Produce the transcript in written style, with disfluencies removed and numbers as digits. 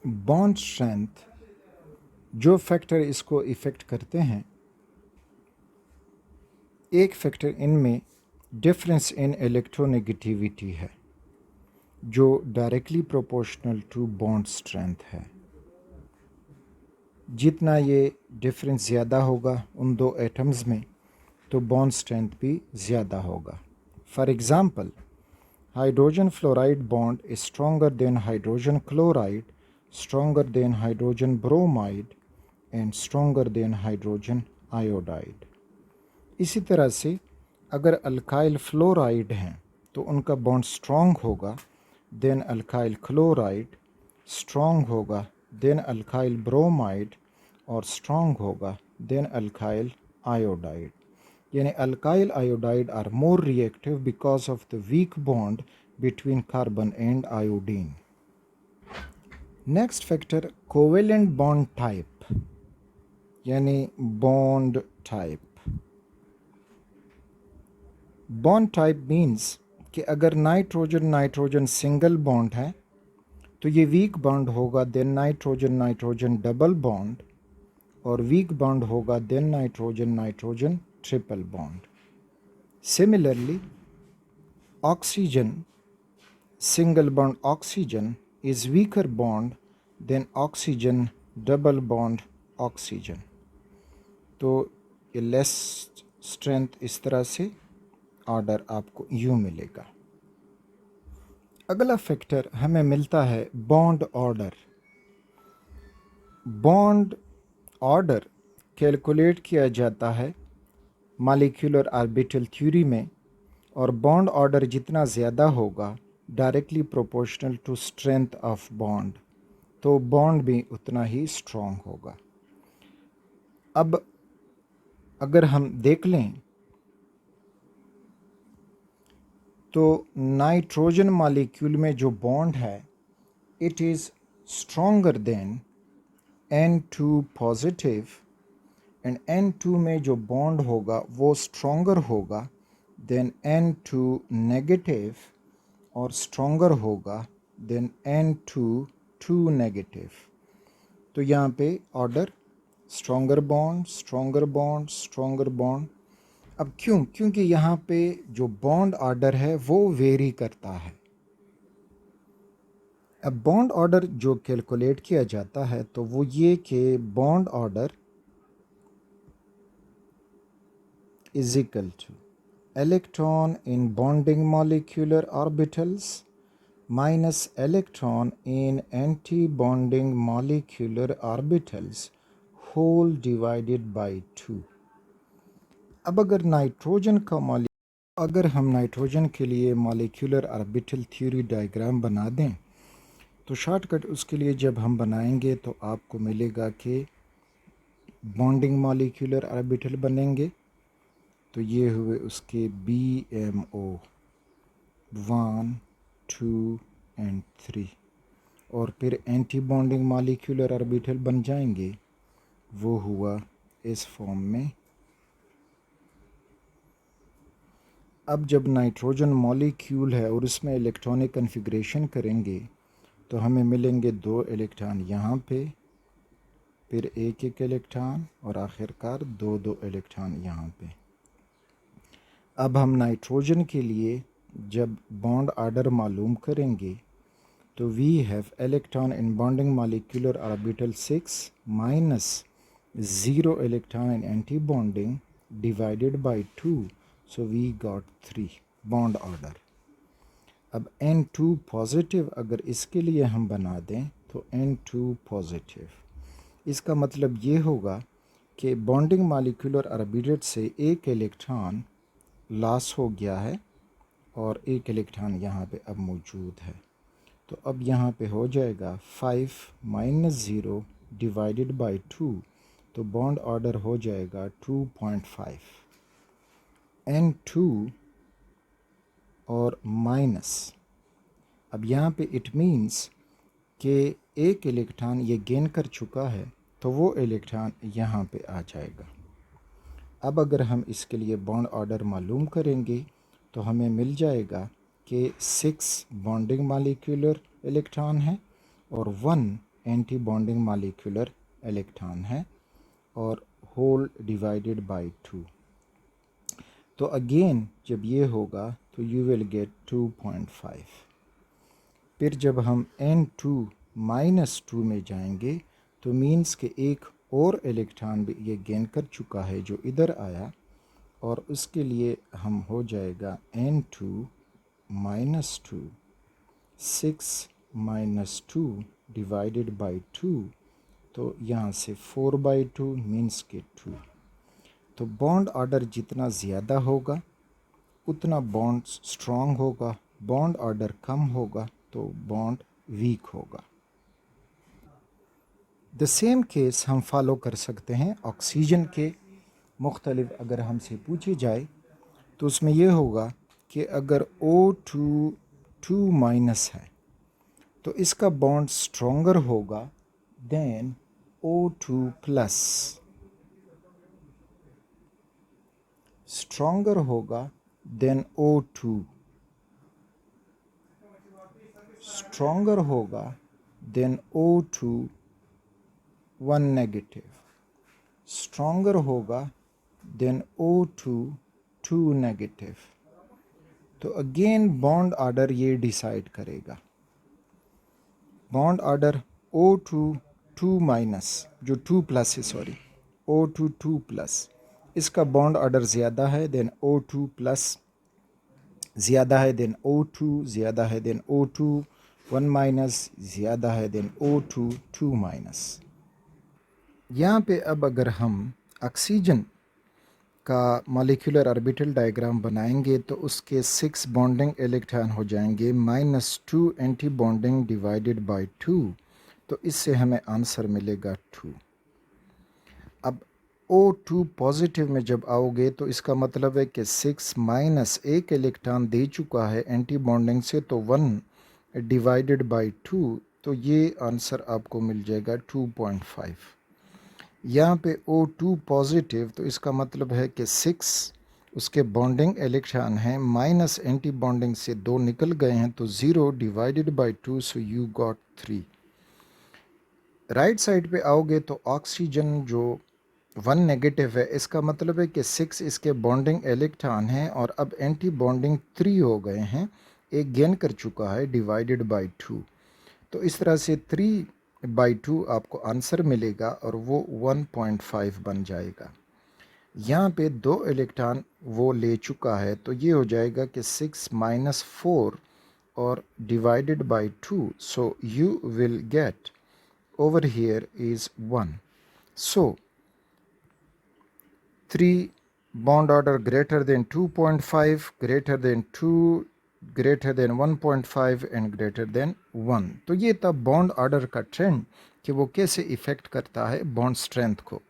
Bond strength जो factor इसको effect करते हैं, एक फैक्टर इनमें डिफरेंस इन इलेक्ट्रोनेगेटिविटी है जो directly proportional to bond strength है। जितना ये डिफरेंस ज़्यादा होगा उन दो एटम्स में तो बॉन्ड स्ट्रेंथ भी ज़्यादा होगा। For example, hydrogen fluoride bond is stronger than hydrogen chloride, stronger than hydrogen bromide and stronger than hydrogen iodide. इसी तरह से अगर अल्काइल फ्लोराइड हैं तो उनका बॉन्ड स्ट्रॉन्ग होगा देन अल्काइल क्लोराइड, स्ट्रॉन्ग होगा देन अल्काइल ब्रोमाइड और स्ट्रॉन्ग होगा देन अल्काइल आयोडाइड। यानी alkyl iodide are more reactive because of the weak bond between carbon and iodine. Next factor covalent bond type यानी bond type. Bond type means कि अगर nitrogen nitrogen single bond है तो ये weak bond होगा than nitrogen nitrogen double bond, और weak bond होगा than nitrogen nitrogen triple bond. Similarly oxygen single bond oxygen is weaker bond than oxygen double bond oxygen. तो ये less strength इस तरह से ऑर्डर आपको यूँ मिलेगा। अगला फैक्टर हमें मिलता है bond order. Bond order calculate किया जाता है मॉलिक्यूलर ऑर्बिटल थ्योरी में, और बॉन्ड ऑर्डर जितना ज़्यादा होगा directly proportional to strength of bond, तो बॉन्ड भी उतना ही स्ट्रॉन्ग होगा। अब अगर हम देख लें तो नाइट्रोजन मॉलिक्यूल में जो बॉन्ड है it is stronger than N2 positive, and N2 में जो बॉन्ड होगा वो स्ट्रॉन्गर होगा देन N2 नेगेटिव, और स्ट्रॉन्गर होगा देन N2 2 नेगेटिव। तो यहाँ पे order stronger bond stronger bond stronger bond. अब क्यों? क्योंकि यहाँ पे जो बॉन्ड ऑर्डर है वो वेरी करता है। अब बॉन्ड ऑर्डर जो कैलकुलेट किया जाता है तो वो ये कि bond order is equal to electron in bonding molecular orbitals minus electron in anti bonding molecular orbitals whole divided by 2। अब अगर हम नाइट्रोजन के लिए मॉलिक्यूलर ऑर्बिटल थ्योरी डायग्राम बना दें तो शॉर्टकट उसके लिए जब हम बनाएंगे तो आपको मिलेगा कि बॉन्डिंग मॉलिक्यूलर ऑर्बिटल बनेंगे। तो ये हुए उसके BMO 1 2 एंड 3, और फिर एंटी बॉन्डिंग मॉलिक्यूलर ऑर्बिटल बन जाएंगे, वो हुआ इस फॉर्म में। अब जब नाइट्रोजन मॉलिक्यूल है और उसमें इलेक्ट्रॉनिक कन्फिग्रेशन करेंगे तो हमें मिलेंगे 2 इलेक्ट्रॉन यहाँ पे, फिर एक इलेक्ट्रॉन, और आखिरकार 2 इलेक्ट्रॉन यहाँ पे। अब हम नाइट्रोजन के लिए जब बॉन्ड ऑर्डर मालूम करेंगे तो we have electron in bonding molecular orbital 6 minus 0 electron in anti bonding divided by 2, so we got 3 bond order. अब N2 पॉजिटिव अगर इसके लिए हम बना दें तो N2 पॉजिटिव, इसका मतलब ये होगा कि बॉन्डिंग मॉलिक्यूलर ऑर्बिटल से एक इलेक्ट्रॉन लॉस हो गया है और एक इलेक्ट्रॉन यहाँ पे अब मौजूद है। तो अब यहाँ पे हो जाएगा 5 माइनस 0 डिवाइडेड बाय 2, तो बॉन्ड ऑर्डर हो जाएगा 2.5। N2 और माइनस, अब यहाँ पे इट मीन्स कि एक इलेक्ट्रॉन ये गेन कर चुका है तो वो इलेक्ट्रॉन यहाँ पे आ जाएगा। अब अगर हम इसके लिए बॉन्ड ऑर्डर मालूम करेंगे तो हमें मिल जाएगा कि 6 बॉन्डिंग मॉलिक्यूलर इलेक्ट्रॉन है और 1 एंटी बॉन्डिंग मॉलिक्यूलर इलेक्ट्रॉन है और होल डिवाइडेड बाय 2। तो अगेन जब ये होगा तो यू विल गेट 2.5। फिर जब हम N2 -2 में जाएंगे तो मीन्स के एक और इलेक्ट्रॉन भी ये गेन कर चुका है जो इधर आया, और उसके लिए हम हो जाएगा N2 -2 6 -2 डिवाइडेड बाय 2। तो यहाँ से 4/2 मीन्स के 2। तो बॉन्ड ऑर्डर जितना ज़्यादा होगा उतना बॉन्ड स्ट्रॉन्ग होगा, बॉन्ड ऑर्डर कम होगा तो बॉन्ड वीक होगा। द सेम केस हम फॉलो कर सकते हैं ऑक्सीजन के मुख्तलिफ। अगर हमसे पूछी जाए तो उसमें यह होगा कि अगर O2 2- है तो इसका बॉन्ड स्ट्रॉन्गर होगा देन O2+, स्ट्रॉन्गर होगा देन O2, स्ट्रॉन्गर होगा देन O2 1-, स्ट्रॉन्गर होगा देन O2 2-। तो अगेन बॉन्ड ऑर्डर ये डिसाइड करेगा। बॉन्ड ऑर्डर O2 2- जो 2+ है, सॉरी O2 2+, इसका बॉन्ड ऑर्डर ज़्यादा है देन O2+, ज़्यादा है देन O2, ज़्यादा है देन O2 1-, ज़्यादा है देन O2 2-। यहाँ पे अब अगर हम ऑक्सीजन का मॉलिक्यूलर ऑर्बिटल डायग्राम बनाएंगे तो उसके 6 बॉन्डिंग इलेक्ट्रॉन हो जाएंगे -2 एंटी बॉन्डिंग डिवाइडेड बाय 2। तो इससे हमें आंसर मिलेगा 2। अब O2 पॉजिटिव में जब आओगे तो इसका मतलब है कि 6- एक इलेक्ट्रॉन दे चुका है एंटी बॉन्डिंग से, तो 1 डिवाइडेड बाय 2। तो ये आंसर आपको मिल जाएगा 2.5। यहाँ पे O2 पॉजिटिव, तो इसका मतलब है कि 6 उसके बॉन्डिंग इलेक्ट्रॉन हैं, माइनस एंटी बॉन्डिंग से 2 निकल गए हैं, तो 0 divided by 2, so you got 3। Right side पे आओगे तो ऑक्सीजन जो 1- है, इसका मतलब है कि 6 इसके बॉन्डिंग इलेक्ट्रॉन हैं और अब एंटी बॉन्डिंग 3 हो गए हैं, एक गेन कर चुका है डिवाइडेड बाय 2। तो इस तरह से 3/2 आपको आंसर मिलेगा और वो 1.5 बन जाएगा। यहाँ पे 2 इलेक्ट्रॉन वो ले चुका है, तो ये हो जाएगा कि 6 - 4 और divided by 2, so you will get over here is 1. So 3 bond order greater than 2.5, greater than 2, greater than 1.5 and greater than 1। तो ये था बॉन्ड ऑर्डर का ट्रेंड कि वो कैसे इफ़ेक्ट करता है बॉन्ड स्ट्रेंथ को।